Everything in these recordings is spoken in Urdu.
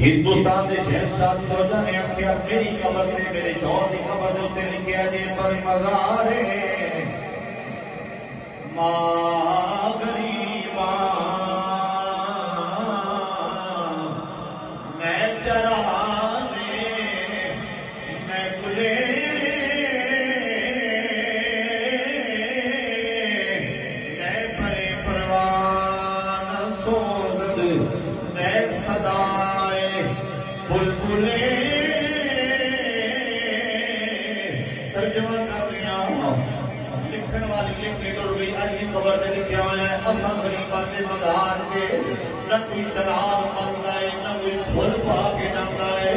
ہندوستان کے شہنشاہ توجہ نے آخیا میری قبر سے میرے شوہر کی قبر کے اتنے لکھیا جی پر مزار ماں غریباں میں چرانے میں کلے میں پرے پروان سوزد میں صدائے بلبلے ترجمہ کر لیا لکھن والی لکھ کے ڈر گئی آج کی خبر سے لکھا ہوا ہے اصا غریباں کے مزار کے نہ کوئی چراغ ملتا ہے نہ کوئی پھول پا کے جاتا ہے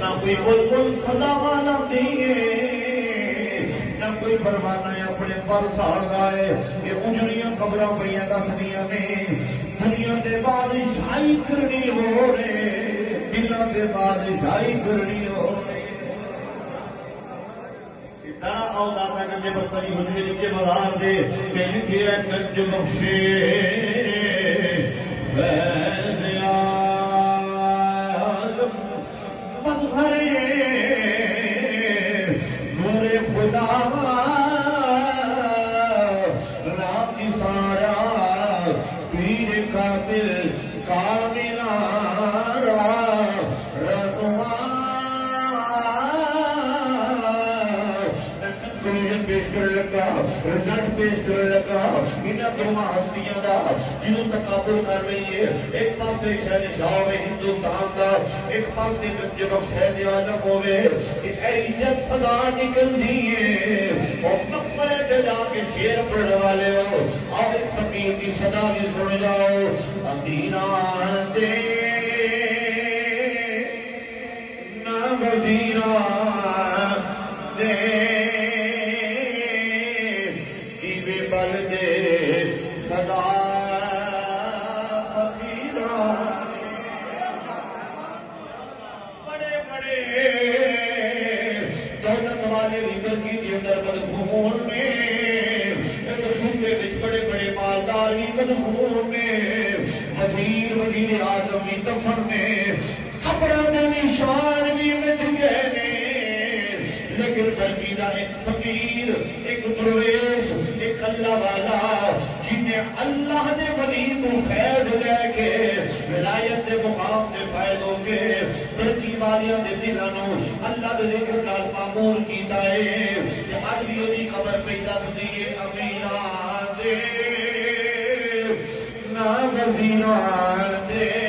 نہ کوئی بلبل صدا والا دیے نہ کوئی پروانہ اپنے پر ساڑتا ہے یہ اجڑیاں خبراں پہ دسدیاں نے دنیا کے بادشاہی کرنی ہو رہے دلوں کے بادشاہی کرنی ہو رہے اولاد گنج بخشی حجوی کے مزار دے میں لکھے گنج بخشے فیض عالم مظہر نور خدا رات سارا پیر کامل کاملا پیش کرنے لگا رزلٹ پیش کرنے لگا انہیں دونوں ہستیاں دا جنہوں تقابل کر رہی ہے ایک پاس سے شہنشاہ ہوئے ہندوستان دا ایک پاس سے گنج بخش فیض عالم ہوئے عزت صدا نکل دیئے اور مقبرے پہ جا کے شیر پڑھنے والے ہو اور ایک فقیر کی صدا بھی سن جاؤ مدینہ دے نہ مدینہ دے بل دے صدا فقیران بڑے بڑے دولت والے لیڈر کی اندر مدفون میں صوبے وچ بڑے بڑے مالدار بھی مدفون میں وزیر اعظم بھی دفن میں کپڑا کے نشان بھی مٹ گئے لیکن برقیدہ ایک فقیر ایک درویش ایک اللہ والا جنہیں اللہ نے ولی کو خیر لے کے ولایت دے مقام دے فائدوں کے ترقی والیاں دے دلانوں اللہ دے ذکر نال معمور کیتا ہے کہ آج بھی وہی خبر پیدا دیے امینہ دے نہ وزیرہ دے